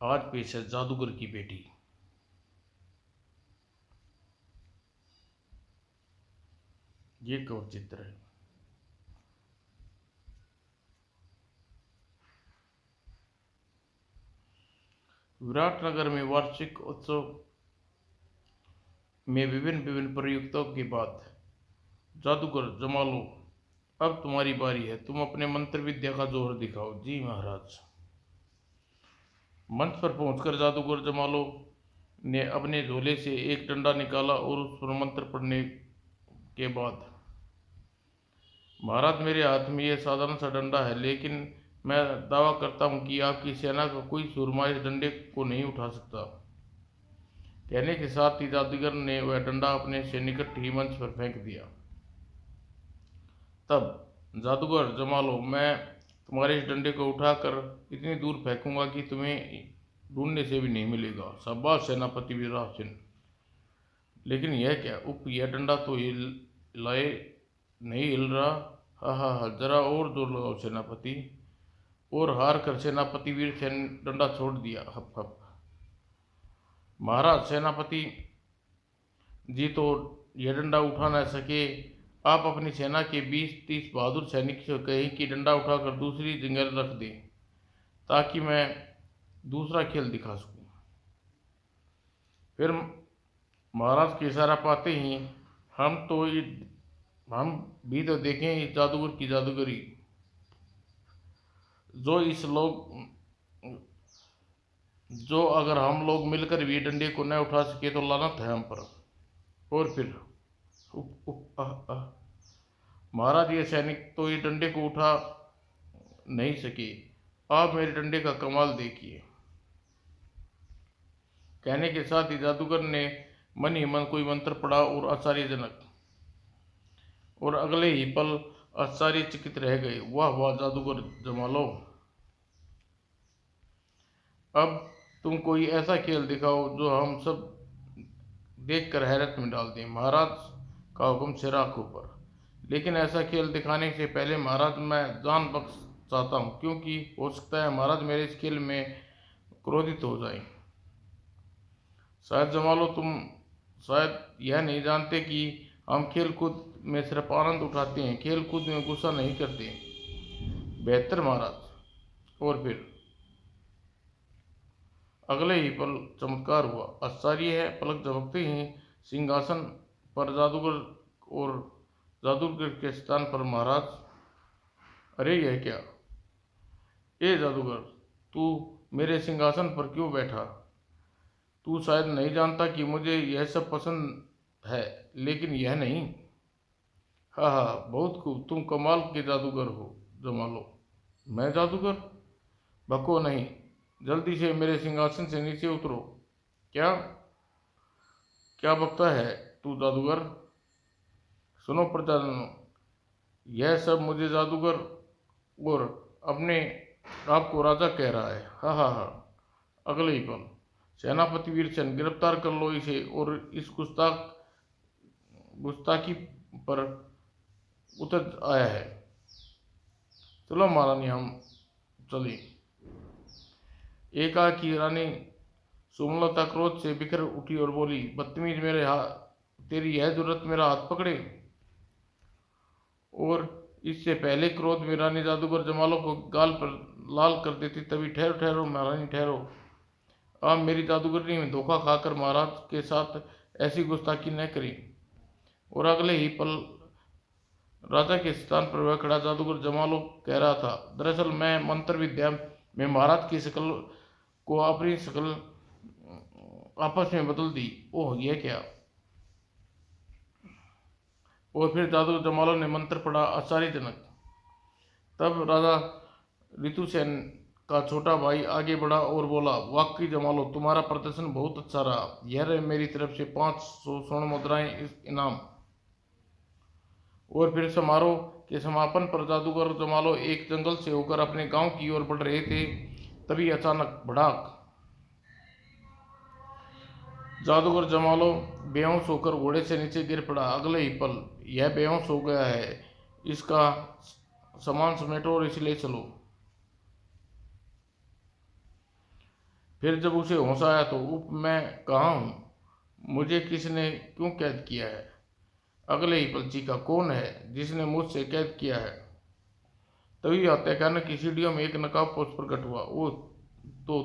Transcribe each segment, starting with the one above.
आज पेश है जादूगर की बेटी। ये कवच चित्र है। विराटनगर में वार्षिक उत्सव में विभिन्न विभिन्न प्रयुक्तों के बाद जादूगर जमालो, अब तुम्हारी बारी है। तुम अपने मंत्र विद्या का जोहर दिखाओ। जी महाराज। मंच पर पहुंचकर जादूगर जमालो ने अपने झोले से एक डंडा निकाला और उस पर मंत्र पढ़ने के बाद, महाराज मेरे हाथ में यह साधारण सा डंडा है, लेकिन मैं दावा करता हूँ कि आपकी सेना का कोई सूरमा इस डंडे को नहीं उठा सकता। कहने के साथ ही जादूगर ने वह डंडा अपने से निकट ही मंच पर फेंक दिया। तब जादूगर जमालो, मैं तुम्हारे इस डंडे को उठाकर इतनी दूर फेंकूंगा कि तुम्हें ढूंढने से भी नहीं मिलेगा। शाबाश सेनापति वीरासन। लेकिन यह क्या, यह डंडा तो लाए नहीं हिल रहा। हा हा हा, जरा और जोर लगाओ सेनापति। और हार कर सेनापति वीरसेन डंडा छोड़ दिया। हप हप। महाराज सेनापति जी तो यह डंडा उठा न सके। आप अपनी सेना के 20-30 बहादुर सैनिक से कहें कि डंडा उठाकर दूसरी जगह रख दें, ताकि मैं दूसरा खेल दिखा सकूं। फिर महाराज के इशारा पाते ही हम भी तो देखें इस जादूगर की जादूगरी। जो अगर हम लोग मिलकर भी डंडे को न उठा सके तो लानत है हम पर। और फिर उप, उप, आह, आह। महाराज ये सैनिक तो ये डंडे को उठा नहीं सके। आप मेरे डंडे का कमाल देखिए। कहने के साथ ही जादूगर ने मन ही मन कोई मंत्र पढ़ा और आश्चर्यजनक, और अगले ही पल आश्चर्यचकित रह गए। वाह वाह जादूगर जमालो, अब तुम कोई ऐसा खेल दिखाओ जो हम सब देखकर हैरत में डाल दें। महाराज का हुक्म सिर आंखों पर। लेकिन ऐसा खेल दिखाने से पहले महाराज मैं जान बख्श चाहता हूँ, क्योंकि हो सकता है महाराज मेरे इस खेल में क्रोधित हो जाएं। शायद जमालो तुम शायद यह नहीं जानते कि हम खेल कूद में सिर्फ आनंद उठाते हैं, खेल कूद में गुस्सा नहीं करते। बेहतर महाराज। और फिर अगले ही पल चमत्कार हुआ। आश्चर्य है, पलक झपकते ही सिंहासन पर जादूगर और जादूगर के स्थान पर महाराज। अरे यह क्या, ए जादूगर, तू मेरे सिंहासन पर क्यों बैठा? तू शायद नहीं जानता कि मुझे यह सब पसंद है, लेकिन यह नहीं। हाँ हाँ, बहुत खूब, तुम कमाल के जादूगर हो जमालो। मैं जादूगर? बको नहीं, जल्दी से मेरे सिंहासन से नीचे उतरो। क्या क्या बकता है तू जादूगर? सुनो प्रजाजनों, यह सब मुझे जादूगर और अपने आप को राजा कह रहा है। हा हा हा। अगले ही पल सेनापति वीरसेन, गिरफ्तार कर लो इसे, और इस गुस्ताखी पर उतर आया है। चलो महारानी, हम चले। एकाकी रानी सुमलता क्रोध से बिखर उठी और बोली, बदतमीज, मेरे हाथ, तेरी यह जरूरत मेरा हाथ पकड़े? और इससे पहले क्रोध में रानी जादूगर जमालो को गाल पर लाल कर देती। तभी ठहरो ठहरो महारानी ठहरो। आप मेरी जादूगरनी में धोखा खाकर महाराज के साथ ऐसी गुस्ताखी न करी। और अगले ही पल राजा के स्थान पर वह खड़ा जादूगर जमालो कह रहा था, दरअसल मैं मंत्र विद्या में महाराज की शकल को अपनी शकल आपस में बदल दी। ओह यह क्या। और फिर जादूगर जमालो ने मंत्र पढ़ा, आश्चर्यजनक। तब राजा ऋतुसेन का छोटा भाई आगे बढ़ा और बोला, वाकई जमालो, तुम्हारा प्रदर्शन बहुत अच्छा रहा। यह रहे मेरी तरफ से 500 स्वर्ण मुद्राएं इस इनाम। और फिर समारोह के समापन पर जादूगर जमालो एक जंगल से होकर अपने गांव की ओर बढ़ रहे थे। तभी अचानक भड़ाक, जादूगर जमालो बेहोश होकर घोड़े से नीचे गिर पड़ा। अगले ही पल, यह बेहोश हो गया है, इसका सामान समेटो और इसलिए चलो। फिर जब उसे होश आया तो उप मैं कहाँ हूँ, मुझे किसने क्यों कैद किया है। अगले ही पल चीखा, कौन है जिसने मुझसे कैद किया है। तभी हत्याकांड की सीढ़ियों में एक नकाबपोश प्रकट हुआ। वो तो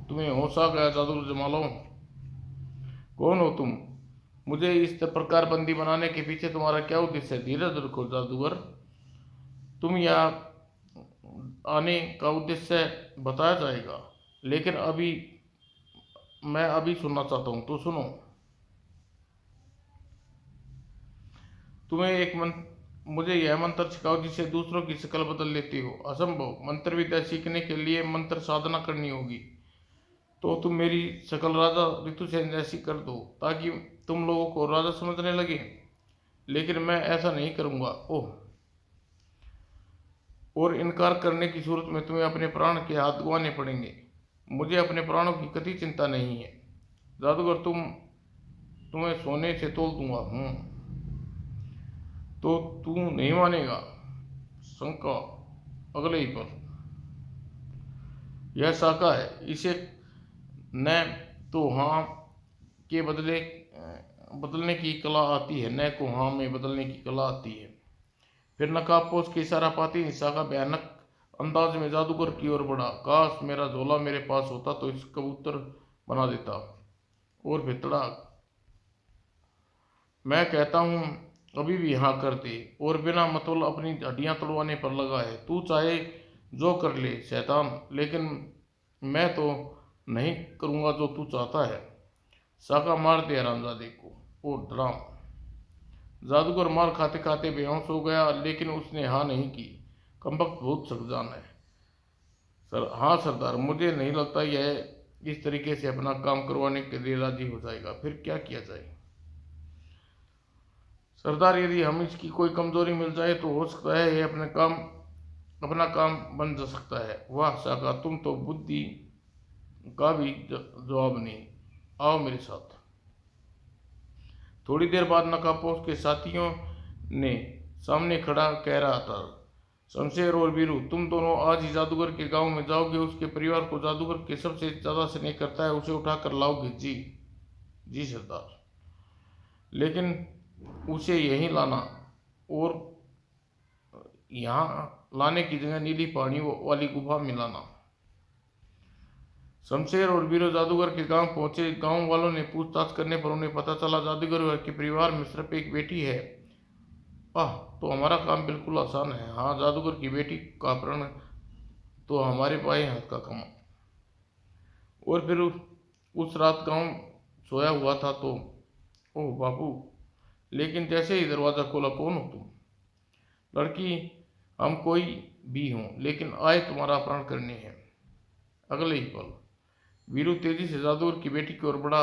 तुम्हें होश आ गया जादूगर जमालो, कौन हो तुम, मुझे इस प्रकार बंदी बनाने के पीछे तुम्हारा क्या उद्देश्य है। धीरज रखो जादूगर, तुम यहाँ आने का उद्देश्य बताया जाएगा, लेकिन मैं अभी सुनना चाहता हूँ, तो सुनो। तुम्हें एक मुझे यह मंत्र सिखाओ जिससे दूसरों की शक्ल बदल लेती हो। असंभव, मंत्र विद्या सीखने के लिए मंत्र साधना करनी होगी। तो तुम मेरी शक्ल राजा ऋतुसेन जैसी कर दो ताकि तुम लोगों को राजा समझने लगे, लेकिन मैं ऐसा नहीं करूंगा। ओह, और इनकार करने की सूरत में तुम्हें अपने प्राण के हाथ गंवाने पड़ेंगे। मुझे अपने प्राणों की कति चिंता नहीं है जादूगर, तुम्हें सोने से तोल दूंगा। तो तू नहीं मानेगा। शंका। अगले ही पर यह शाखा है, इसे न तो हाँ के बदलने की कला आती है, न को हाँ में बदलने की कला आती है। फिर नकाबपोश के इशारा पाती ही शाखा भयानक अंदाज में जादूगर की ओर बढ़ा। काश मेरा झोला मेरे पास होता तो इस कबूतर बना देता। और फिर तड़ाक, मैं कहता हूँ अभी भी हाँ कर दे, और बिना मतलब अपनी हड्डियां तोड़वाने पर लगा है। तू चाहे जो कर ले शैतान, लेकिन मैं तो नहीं करूँगा जो तू चाहता है। शाखा मार दे हरामजादे को। और ड्राम। जादूगर मार खाते खाते बेहोश हो गया, लेकिन उसने हाँ नहीं की। कमबख्त बहुत सख्जान है सर। हाँ सरदार, मुझे नहीं लगता यह इस तरीके से अपना काम करवाने के लिए राजी हो जाएगा। फिर क्या किया जाए सरदार, यदि हम इसकी कोई कमजोरी मिल जाए तो हो सकता है ये अपना काम बन जा सकता है। वाह शाका, तुम तो बुद्धि का भी जवाब नहीं। आओ मेरे साथ। थोड़ी देर बाद नकाबपोश के साथियों ने सामने खड़ा कह रहा था, शमशेर और वीरू, तुम दोनों आज ही जादूगर के गांव में जाओगे। उसके परिवार को जादूगर के सबसे ज्यादा स्नेह करता है, उसे उठाकर लाओगे। जी जी सरदार, लेकिन उसे यहीं लाना, और यहाँ लाने की जगह नीली पहाड़ी वाली गुफा में लाना। शमशेर और वीरू जादूगर के गांव पहुंचे। गांव वालों ने पूछताछ करने पर उन्हें पता चला जादूगर के परिवार में सिर्फ एक बेटी है। आह, तो हमारा काम बिल्कुल आसान है। हाँ, जादूगर की बेटी का अपहरण तो हमारे बाएं हाथ का काम। और फिर उस रात गांव सोया हुआ था तो ओह बापू, लेकिन जैसे ही दरवाजा खोला, कौन हो तुम। लड़की, हम कोई भी हों, लेकिन आए तुम्हारा अपहरण करने हैं। अगले ही पल वीरू तेजी से जादूगर की बेटी की ओर बढ़ा।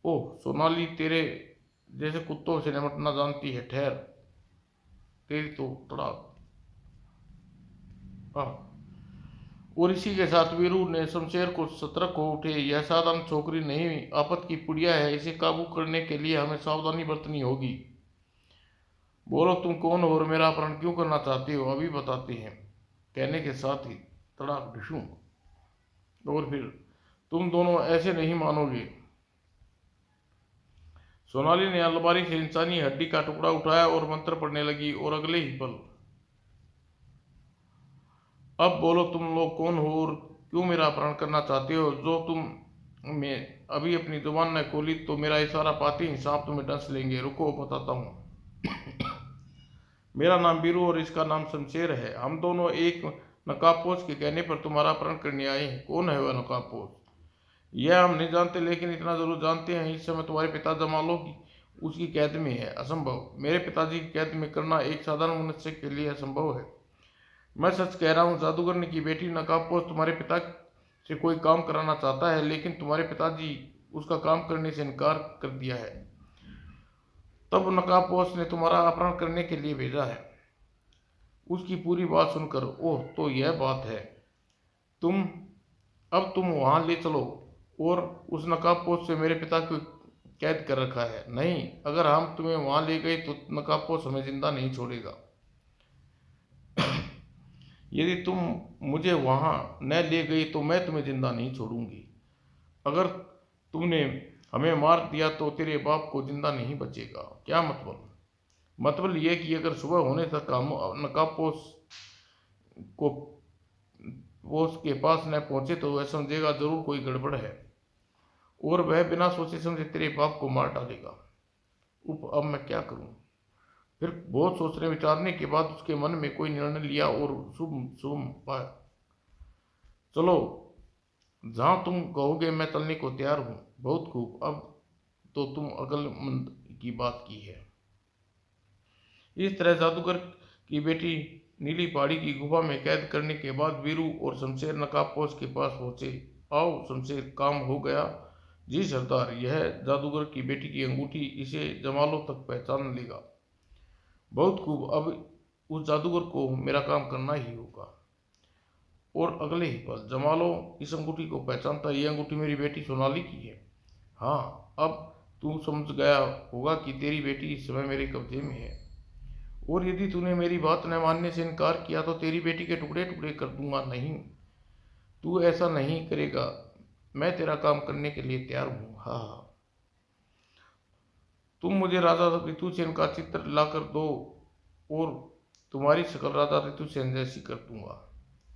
ओह सोनाली, तेरे जैसे कुत्तों से निपटना जानती है। ठहर, तेरी तो तड़ाक। और इसी के साथ वीरू ने शमशेर को सतर्क हो उठे। यह साधारण छोकरी नहीं, आफत की पुड़िया है। इसे काबू करने के लिए हमें सावधानी बरतनी होगी। बोलो तुम कौन हो और मेरा अपहरण क्यों करना चाहते हो, अभी बताते हैं। कहने के साथ ही तड़ाक ढिशू। और फिर तुम दोनों ऐसे नहीं मानोगे। सोनाली ने अलमारी से इंसानी हड्डी का टुकड़ा उठाया और मंत्र पढ़ने लगी। और अगले ही पल, अब बोलो तुम लोग कौन हो और क्यों मेरा अपहरण करना चाहते हो। जो तुम में अभी अपनी जुबान न खोली तो मेरा इशारा पाते ही सांप तुम्हें डंस लेंगे। रुको बताता हूँ। मेरा नाम बीरू और इसका नाम शमशेर है। हम दोनों एक नकाबपोश के कहने पर तुम्हारा अपहरण करने आए हैं। कौन है वह नकाबपोश, यह हम नहीं जानते, लेकिन इतना जरूर जानते हैं इस समय तुम्हारे पिता जमालो की उसकी कैद में है। असंभव, मेरे पिताजी की कैद में करना एक साधारण मनुष्य के लिए असंभव है। मैं सच कह रहा हूँ, जादूगर की बेटी नकाबपोश तुम्हारे पिता से कोई काम कराना चाहता है, लेकिन तुम्हारे पिताजी उसका काम करने से इनकार कर दिया है। तब नकाबपोश ने तुम्हारा अपहरण करने के लिए भेजा है। उसकी पूरी बात सुनकर, ओह तो यह बात है। तुम अब तुम वहां ले चलो, और उस नकाबपोश से मेरे पिता को कैद कर रखा है। नहीं, अगर हम तुम्हें वहां ले गए तो नकाबपोश हमें जिंदा नहीं छोड़ेगा। यदि तुम मुझे वहां न ले गई तो मैं तुम्हें जिंदा नहीं छोड़ूंगी। अगर तुमने हमें मार दिया तो तेरे बाप को जिंदा नहीं बचेगा। क्या मतलब? मतलब यह कि अगर सुबह होने तक हम नकाबपोश को पोस्ट के पास न पहुंचे तो वह समझेगा जरूर कोई गड़बड़ है और वह बिना सोचे समझे तेरे बाप को मार डालेगा। उप, अब मैं क्या करूं? फिर बहुत सोचने विचारने के बाद उसके मन में कोई निर्णय लिया और शुभ शुभ पाया। चलो, जहां तुम कहोगे मैं चलने को तैयार हूं। बहुत खूब, अब तो तुम अक्लमंद की बात की है। इस तरह जादूगर की बेटी नीली पहाड़ी की गुफा में कैद करने के बाद वीरू और शमशेर नकाबपोश के पास पहुंचे। आओ शमशेर, काम हो गया। जी सरदार, यह जादूगर की बेटी की अंगूठी, इसे जमालो तक पहचान लेगा। बहुत खूब, अब उस जादूगर को मेरा काम करना ही होगा। और अगले ही पल जमालो इस अंगूठी को पहचानता, ये अंगूठी मेरी बेटी सोनाली की है। हाँ, अब तू समझ गया होगा कि तेरी बेटी इस समय मेरे कब्जे में है और यदि तूने मेरी बात न मानने से इनकार किया तो तेरी बेटी के टुकड़े टुकड़े कर दूंगा। नहीं, तू ऐसा नहीं करेगा। मैं तेरा काम करने के लिए तैयार हूँ। हाँ हाँ, तुम मुझे राजा ऋतुसेन का चित्र लाकर दो और तुम्हारी शक्ल राजा ऋतुसेन जैसी कर दूंगा।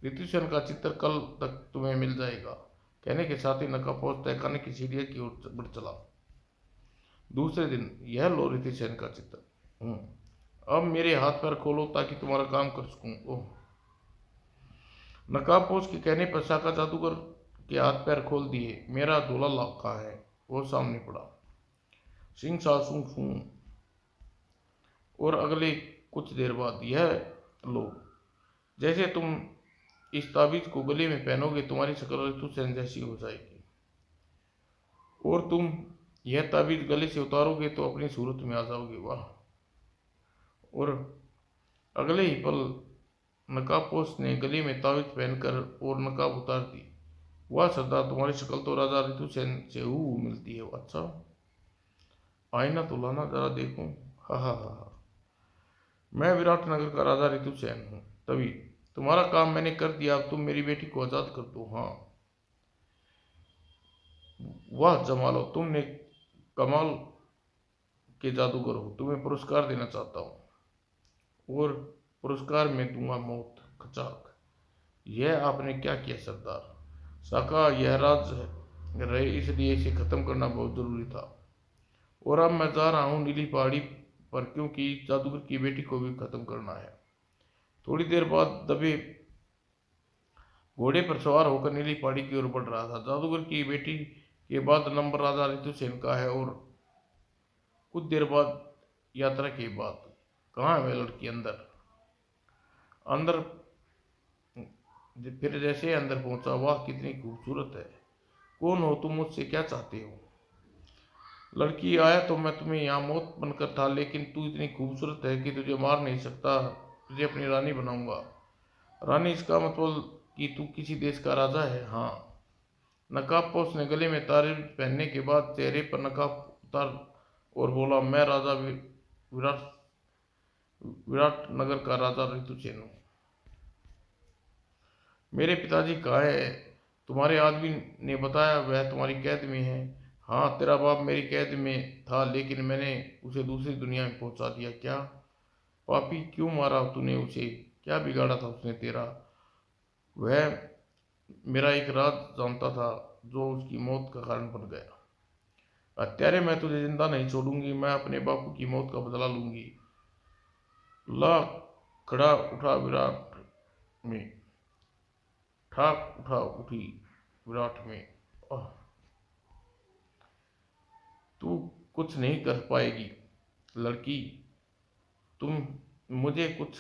ऋतुसेन का चित्र कल तक तुम्हें मिल जाएगा। कहने के साथ ही नकाबपोश तहखाने की सीढ़ियों की ओर बढ़ चला। दूसरे दिन, यह लो ऋतुसेन का चित्र। अब मेरे हाथ पैर खोलो ताकि तुम्हारा काम कर सकूं। ओह! नकाबपोश के कहने पर शाका जादूगर के हाथ पैर खोल दिए। मेरा दूल्हा लाखा है, वो सामने पड़ा। सिंह सा सूं फूं। और अगले कुछ देर बाद, यह लो, जैसे तुम इस ताबीज को गले में पहनोगे तुम्हारी शक्ल ऋतुसेन जैसी हो जाएगी और तुम यह ताबीज गले से उतारोगे तो अपनी सूरत में आ जाओगे। वाह! और अगले ही पल नकाबपोश ने गले में ताबीज पहनकर और नकाब उतार दी। वाह सरदार, तुम्हारी शक्ल तो राजा ऋतुसेन से हूबहू मिलती है। अच्छा, आईना तो लाना जरा देखूं। हा हा हा हा, मैं विराट नगर का राजा ऋतुसेन हूँ। तभी तुम्हारा काम मैंने कर दिया, अब तुम मेरी बेटी को आजाद कर दो। हाँ, वाह जमालो, तुमने कमाल के जादूगर हो। तुम्हें पुरस्कार देना चाहता हूँ और पुरस्कार में दूंगा मौत। खचाक! यह आपने क्या किया सरदार? साका, यह राज रहे इसलिए इसे खत्म करना बहुत जरूरी था और अब मैं जा रहा हूँ नीली पहाड़ी पर, क्योंकि जादूगर की बेटी को भी खत्म करना है। थोड़ी देर बाद दबे घोड़े पर सवार होकर नीली पहाड़ी की ओर बढ़ रहा था। जादूगर की बेटी के बाद नंबर राजा ऋतुसेन का है। और कुछ देर बाद, यात्रा के बाद, कहाँ है वह लड़की? अंदर। अंदर फिर जैसे अंदर पहुंचा, वाह कितनी खूबसूरत है। कौन हो तुम? मुझसे क्या चाहते हो? लड़की, आया तो मैं तुम्हें यहाँ मौत बनकर था, लेकिन तू इतनी खूबसूरत है कि तुझे मार नहीं सकता। तुझे अपनी रानी बनाऊंगा। रानी, इसका मतलब कि तू किसी देश का राजा है? हाँ। नकाबपोश ने गले में ताबीज पहनने के बाद चेहरे पर नकाब उतार और बोला, मैं राजा विराट विराट नगर का राजा ऋतुसेन हूँ। मेरे पिताजी कहाँ है? तुम्हारे आदमी ने बताया वह तुम्हारी कैद में है। हाँ, तेरा बाप मेरी कैद में था, लेकिन मैंने उसे दूसरी दुनिया में पहुंचा दिया। क्या? पापी, क्यों मारा तूने उसे? क्या बिगाड़ा था उसने तेरा? वह मेरा एक राज जानता था जो उसकी मौत का कारण बन गया। हत्यारे, मैं तुझे जिंदा नहीं छोड़ूंगी। मैं अपने बापू की मौत का बदला लूंगी। ला खड़ा उठा विराट में, ठाक उठा उठी विराट में। आह, तू कुछ नहीं कर पाएगी लड़की। तुम मुझे कुछ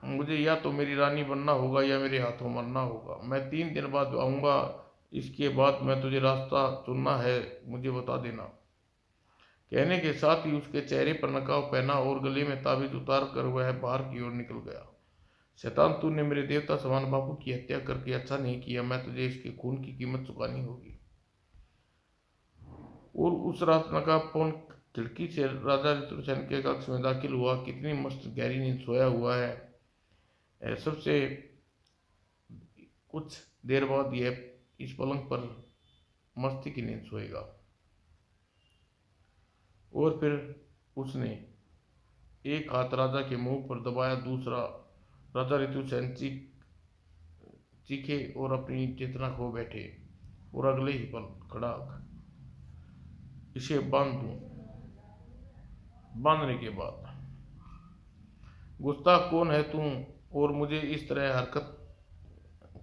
मुझे या तो मेरी रानी बनना होगा या मेरे हाथों मरना होगा। मैं 3 दिन बाद आऊँगा। इसके बाद मैं तुझे रास्ता चुनना है, मुझे बता देना। कहने के साथ ही उसके चेहरे पर नकाब पहना और गले में ताबीज उतार कर वह बाहर की ओर निकल गया। शैतान, तूने मेरे देवता समान बापू की हत्या करके अच्छा नहीं किया। मैं तुझे इसके खून की कीमत चुकानी होगी। और उस रात नकाबपोश खिड़की से राजा ऋतुसेन के कक्ष में दाखिल हुआ। कितनी मस्त गहरी नींद सोया हुआ है। सबसे कुछ देर बाद यह इस पलंग पर मस्ती की नींद सोएगा। और फिर उसने एक हाथ राजा के मुंह पर दबाया, दूसरा राजा ऋतुसेन चीखे और अपनी चेतना खो बैठे। और अगले ही पल खड़ाक, इसे बांध दूं। बांधने के बाद, गुस्ताख कौन है तू, और मुझे इस तरह हरकत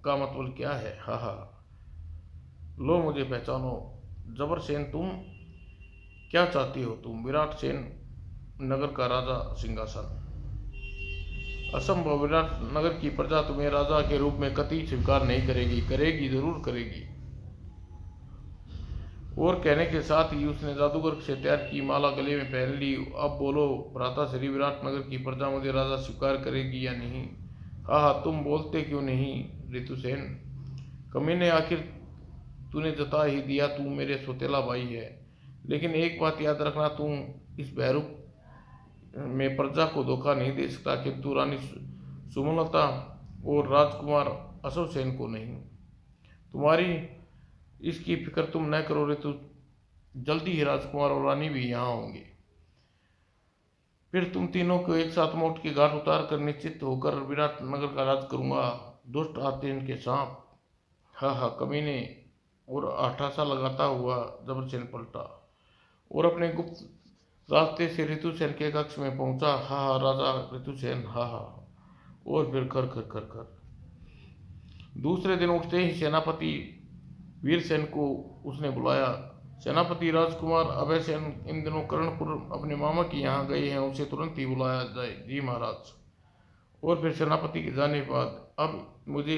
का मतलब क्या है? हा हा, लो मुझे पहचानो। जबरसेन, तुम क्या चाहती हो? तुम विराट सेन नगर का राजा सिंहासन। असंभव, विराट नगर की प्रजा तुम्हें राजा के रूप में कतई स्वीकार नहीं करेगी। करेगी, जरूर करेगी। और कहने के साथ ही उसने जादूगर से तैयार की माला गले में पहन ली। अब बोलो भ्राता श्री, विराट नगर की प्रजा मुझे राजा स्वीकार करेगी या नहीं? हाँ हाँ, तुम बोलते क्यों नहीं ऋतुसेन? कमीने, आखिर तूने जता ही दिया, तू मेरे सौतेला भाई है। लेकिन एक बात याद रखना, तू इस बहरूप में प्रजा को धोखा नहीं दे सकता, किंतु रानी सुमलता और राजकुमार अशोकसेन को नहीं। तुम्हारी इसकी फिक्र तुम न करो ऋतु, जल्दी ही राजकुमार और रानी भी यहाँ होंगे। फिर तुम तीनों को एक साथ मौत की घाट उतार कर निश्चित होकर विराट नगर का राज करूंगा। दुष्ट आते के सांप। हाँ हाँ कमीने। और आठासा लगाता हुआ जबरसेन पलटा और अपने गुप्त रास्ते से ऋतुसेन के कक्ष में पहुंचा। हाँ हाँ राजा ऋतुसेन, हाँ हाँ। और फिर कर कर कर कर दूसरे दिन उठते ही सेनापति वीरसेन को उसने बुलाया। सेनापति राजकुमार अभयसेन इन दिनों कर्णपुर अपने मामा के यहाँ गए हैं, उसे तुरंत ही बुलाया जाए। जी महाराज। और फिर सेनापति के जाने के बाद अब मुझे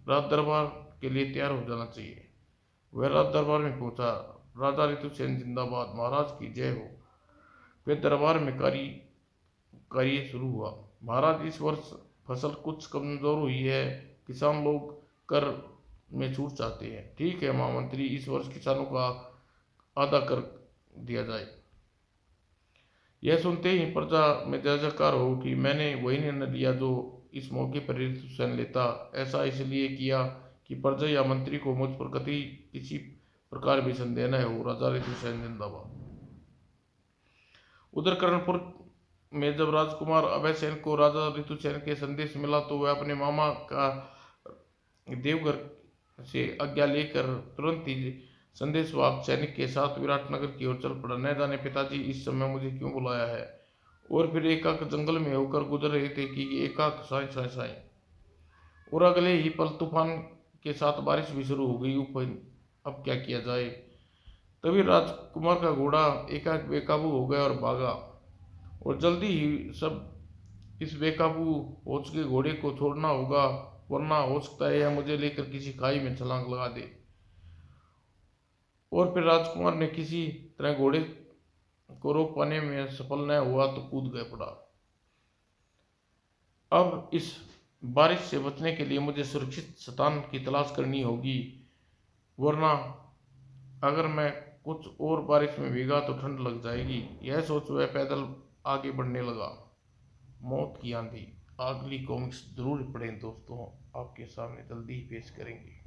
राज दरबार के लिए तैयार हो जाना चाहिए। वह राज दरबार में पहुंचा। राजा ऋतुसेन जिंदाबाद, महाराज की जय हो। फिर दरबार में कार्य शुरू हुआ। महाराज, इस वर्ष फसल कुछ कमजोर हुई है, किसान लोग कर में छूट चाहते हैं। ठीक है महामंत्री, इस वर्ष किसानों का आधा कर दिया जाए। यह सुनते ही प्रजा में जय जयकार हो उठी। मैंने वही निर्णय लिया जो इस मौके पर ऋतुसेन लेता। ऐसा इसलिए किया कि प्रजा या मंत्री को मुझ पर कभी किसी प्रकार भी संदेह न हो। राजा ऋतुसेन जिंदाबाद। उधर कर्णपुर में जब राजकुमार अभयसेन को राजा ऋतुसेन के संदेश मिला तो वह अपने मामा का देवघर से आज्ञा लेकर तुरंत ही संदेशवाहक सैनिक के साथ विराटनगर की ओर चल पड़ा। न जाने पिताजी इस समय मुझे क्यों बुलाया है। और फिर एकाक जंगल में होकर गुजर रहे थे कि एकाक साए साए साए, और अगले ही पल तूफान के साथ बारिश भी शुरू हो गई। ऊपर अब क्या किया जाए। तभी राजकुमार का घोड़ा एकाएक बेकाबू हो गया और भागा। और जल्दी ही सब इस बेकाबू हो चुके घोड़े को छोड़ना होगा, वरना हो सकता है यह मुझे लेकर किसी खाई में छलांग लगा दे। और फिर राजकुमार ने किसी तरह घोड़े को रोक पाने में सफल न हुआ तो कूद गए पड़ा। अब इस बारिश से बचने के लिए मुझे सुरक्षित स्थान की तलाश करनी होगी, वरना अगर मैं कुछ और बारिश में भीगा तो ठंड लग जाएगी। यह सोच वह पैदल आगे बढ़ने लगा। मौत की आंधी अगली कॉमिक्स जरूर पढ़ें दोस्तों, आपके सामने जल्दी ही पेश करेंगे।